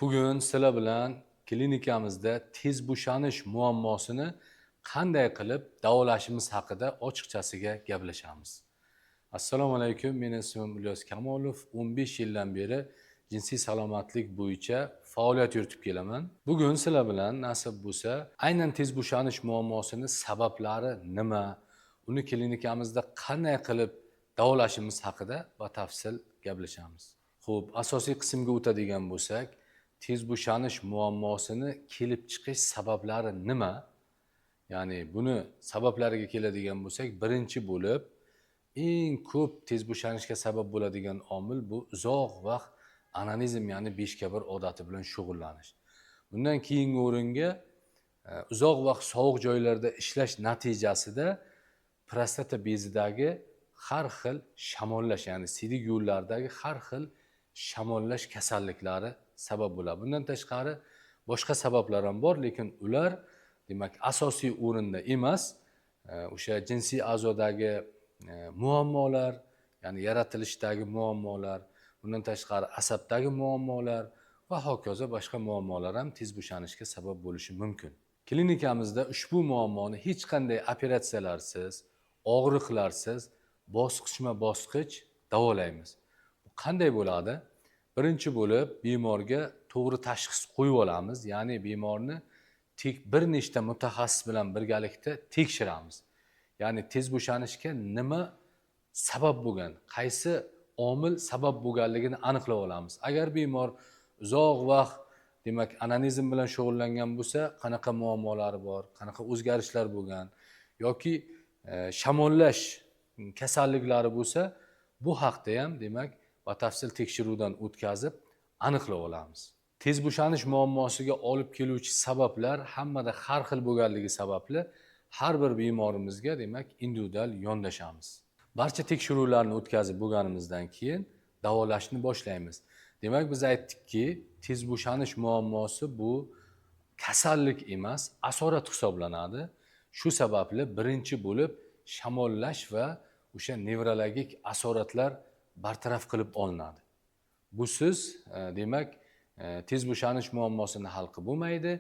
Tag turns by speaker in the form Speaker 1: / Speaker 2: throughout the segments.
Speaker 1: Bugun sizlar bilan klinikamizda tez bo'shanish muammosini qanday qilib davolashimiz haqida ochiqchasiga gaplashamiz. Assalomu alaykum, men ismim Ilyos Kamolov. 15 yildan beri jinsiy salomatlik bo'yicha faoliyat yuritib kelaman. Bugun sizlar bilan nasib bo'lsa, aynan tez bo'shanish muammosini sabablari nima, uni klinikamizda qanday qilib davolashimiz haqida batafsil gaplashamiz. Xo'p, asosiy qismga o'tadigan bo'lsak, tez bo'shanish muammosini kelib chiqish sabablari nima? Ya'ni buni sabablariga keladigan bo'lsak, birinchi bo'lib eng ko'p tez bo'shanishga sabab bo'ladigan omil bu uzoq vaqt onanizm, ya'ni 5-1 odati bilan shug'ullanish. Bundan keyingi o'ringa uzoq vaqt sovuq joylarda ishlash natijasida prostata bezidagi har xil shamollash, ya'ni siydik yo'llaridagi har xil shamollash kasalliklari sabab bo'ladi. Bundan tashqari boshqa sabablar ham bor, lekin ular demak asosiy o'rinda emas. O'sha jinsiy a'zodagi muammolar, ya'ni yaratilishdagi muammolar, bundan tashqari asabdagi muammolar va hokazo boshqa muammolar ham tez bo'shanishga sabab bo'lishi mumkin. Klinikamizda ushbu muammoni hech qanday operatsiyalarsiz, og'riqlarsiz bosqichma-bosqich davolaymiz. Bu qanday bo'ladi? Birinchi bo'lib bemorga to'g'ri tashxis qo'yib olamiz, ya'ni bemorni bir nechta mutaxassis bilan birgalikda tekshiramiz. Ya'ni tez bo'shanishga nima sabab bo'lgan, qaysi omil sabab bo'lganligini aniqlab olamiz. Agar bemor uzoq vaqt demak onanizm bilan shug'ullangan bo'lsa, qanaqa muammolari bor, qanaqa o'zgarishlar bo'lgan yoki shamollash kasalliklari bo'lsa, bu haqda ham demak batafsil tekshiruvdan o'tkazib aniqlab olamiz. Tez bo'shanish muammosiga olib keluvchi sabablar hammada har xil bo'lganligi sababli har bir bemorimizga demak individual yondashamiz. Barcha tekshiruvlarni o'tkazib bo'lganimizdan keyin davolashni boshlaymiz. Demak biz aytdikki, tez bo'shanish muammosi bu kasallik emas, asorat hisoblanadi. Shu sababli birinchi bo'lib shamollash va o'sha nevrologik asoratlar bartaraf qilib olinadi. Busiz demak tez bo'shanish muammosini hal qilib bo'lmaydi,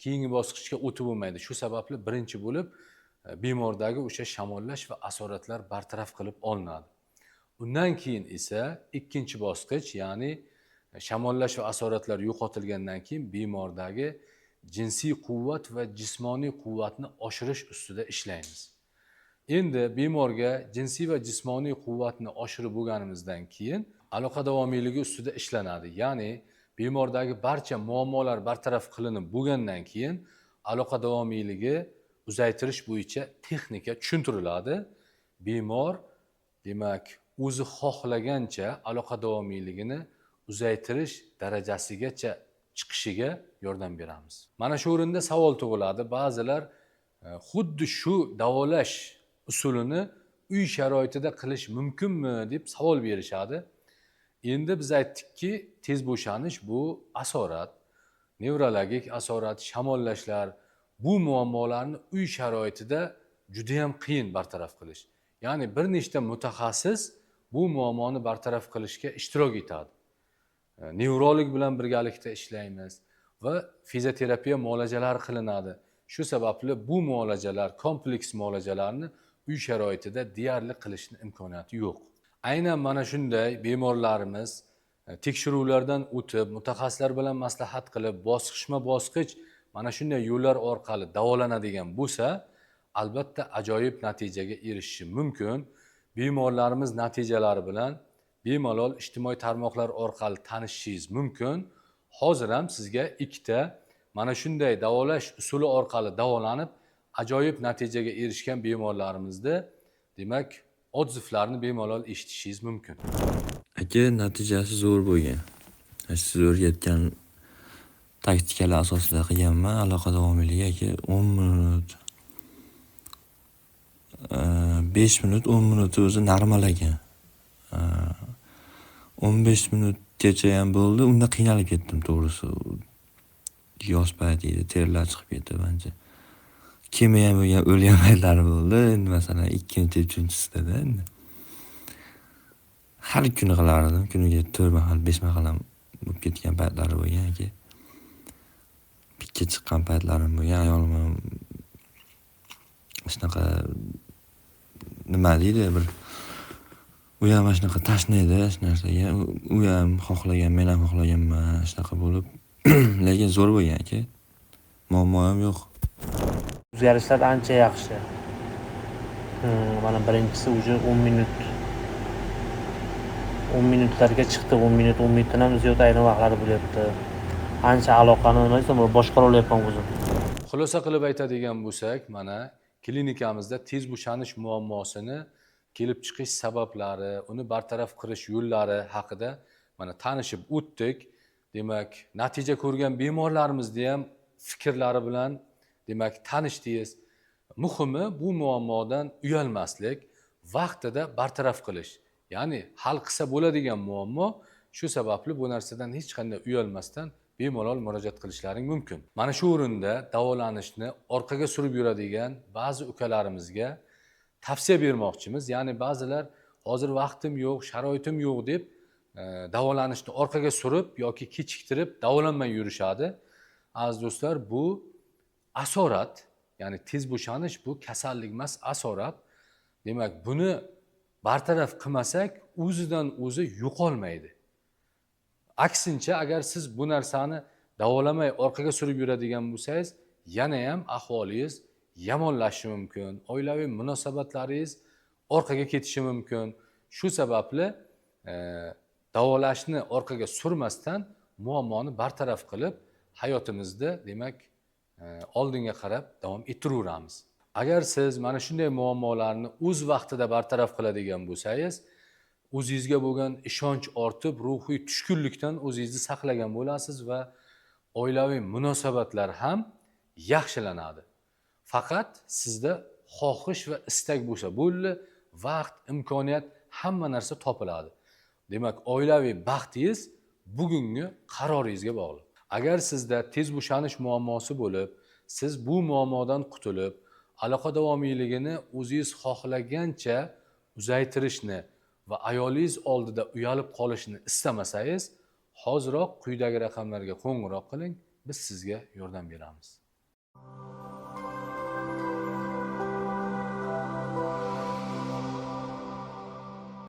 Speaker 1: keyingi bosqichga o'tib bo'lmaydi. Shu sababli birinchi bo'lib bemordagi o'sha shamollash va asoratlar bartaraf qilib olinadi. Undan keyin esa ikkinchi bosqich, ya'ni shamollash va asoratlar yo'qotilgandan keyin bemordagi jinsiy quvvat va jismoniy quvvatni oshirish ustida ishlaymiz. Endi bemorga jinsiy va jismoniy quvvatni oshirib bo'lganimizdan keyin aloqa davomiyligi ustida ishlanadi. Ya'ni bemordagi barcha muammolar bartaraf qilinib bo'lgandan keyin aloqa davomiyligi uzaytirish bo'yicha texnika tushuntiriladi. Bemor demak o'zi xohlagancha aloqa davomiyligini uzaytirish darajasigacha chiqishiga yordam beramiz. Mana shu o'rinda savol tug'iladi. Ba'zilar xuddi shu davolash usulini uy sharoitida qilish mumkinmi deb savol berishadi. Endi biz aytdikki, tez bo'shanish bu asorat, nevrologik asorat, shamollashlar, bu muammolarni uy sharoitida juda ham qiyin bartaraf qilish. Ya'ni bir nechta mutaxassis bu muammoni bartaraf qilishga ishtirok etadi. Nevrolog bilan birgalikda ishlaymiz va fizioterapiya muolajalari qilinadi. Shu sababli bu muolajalar, kompleks muolajalarni uy sharoitida deyarli qilishni imkoniyati yo'q. Aynan mana shunday bemorlarimiz tekshiruvlardan o'tib, mutaxassislar bilan maslahat qilib, bosqichma-bosqich mana shunday yo'llar orqali davolanadigan bo'lsa, albatta ajoyib natijaga erishishi mumkin. Bemorlarimiz natijalari bilan bemalol ijtimoiy tarmoqlar orqali tanishishingiz mumkin. Hozir ham sizga ikkita mana shunday davolash usuli orqali davolanib, ajoyib natijaga erishgan bemorlarimizda demak odzivlarni bemalol eshitishingiz mumkin.
Speaker 2: Aka, natijasi zo'r bo'lgan. Siz o'rgatgan taktikalar asosida qilganman. Aloqa davomiyligi aka 10 minut, 5 minut, 10 minut o'zi normal ekan. 15 minutgacha ham bo'ldi. Unda qiynalib ketdim to'g'risi. Yoz payti edi, terlar chiqib ketdi banja. Kema ham bo'lgan, o'lgan paytlari bo'ldi. Endi masalan 2-3-da endi. Har kuni qilardim. Kuniga 4 mahal, 5 mahal ham bo'lib ketgan paytlari bo'lgan aka. turmushga chiqqan paytlarim bo'lgan. Ayolim shunaqa nima deydi, bir u ham mana shunaqa tashlaydi shu narsaga. U ham xohlagan, men ham xohlaganman, shunaqa bo'lib. Lekin zo'r bo'lgan-ku. Muammo ham yo'q.
Speaker 3: O'zgarishlar ancha yaxshi. Mana birinchisi уже 10 minut. 10 minutlarga chiqdi. 10 minutdan ham ziyod ayrim vaqtlar bo'lyapti. Ancha aloqani nima boshqara olyapman o'zim.
Speaker 1: Xulosa qilib aytadigan bo'lsak, mana klinikamizda tez bo'shanish muammosini kelib chiqish sabablari, uni bartaraf qilish yo'llari haqida mana tanishib o'tdik. Demak, natija ko'rgan bemorlarimizni ham fikrlari bilan demak tanishdingiz. Muhimi bu muammodan uyalmaslik, vaqtida bartaraf qilish. Ya'ni hal qilsa bo'ladigan muammo, shu sababli bu narsadan hech qanday uyalmasdan bemalol murojaat qilishlaring mumkin. Mana shu o'rinda davolanishni orqaga surib yuradigan ba'zi ukalarimizga tavsiya bermoqchimiz. Ya'ni ba'zilar hozir vaqtim yo'q, sharoitim yo'q deb davolanishni orqaga surib yoki kechiktirib davolanmay yurishadi. Aziz do'stlar, bu asorat, ya'ni tez bo'shanish bu kasallik emas, asorat. Demak, buni bartaraf qilmasak, o'zidan o'zi yo'qolmaydi. Aksincha, agar siz bu narsani davolamay orqaga surib yuradigan bo'lsangiz, yana ham ahvolingiz yomonlashishi mumkin, oilaviy munosabatlaringiz orqaga ketishi mumkin. Shu sababli davolashni orqaga surmasdan muammoni bartaraf qilib, hayotimizda demak oldinga qarab davom ettiraveramiz. Agar siz mana shunday muammolarni o'z vaqtida bartaraf qiladigan bo'lsangiz, o'zingizga bo'lgan ishonch ortib, ruhiy tushkunlikdan o'zingizni saqlagan bo'lasiz va oilaviy munosabatlar ham yaxshilanadi. Faqat sizda xohish va istak bo'lsa bo'ldi, vaqt, imkoniyat, hamma narsa topiladi. Demak, oilaviy baxtingiz bugungi qaroringizga bog'liq. Agar sizda tez bo'shanish muammosi bo'lib, siz bu muammodan qutulib, aloqa davomiyligini o'zingiz xohlagancha uzaytirishni va ayolingiz oldida uyalib qolishni istamasangiz, hoziroq quyidagi raqamlarga qo'ng'iroq qiling, biz sizga yordam beramiz.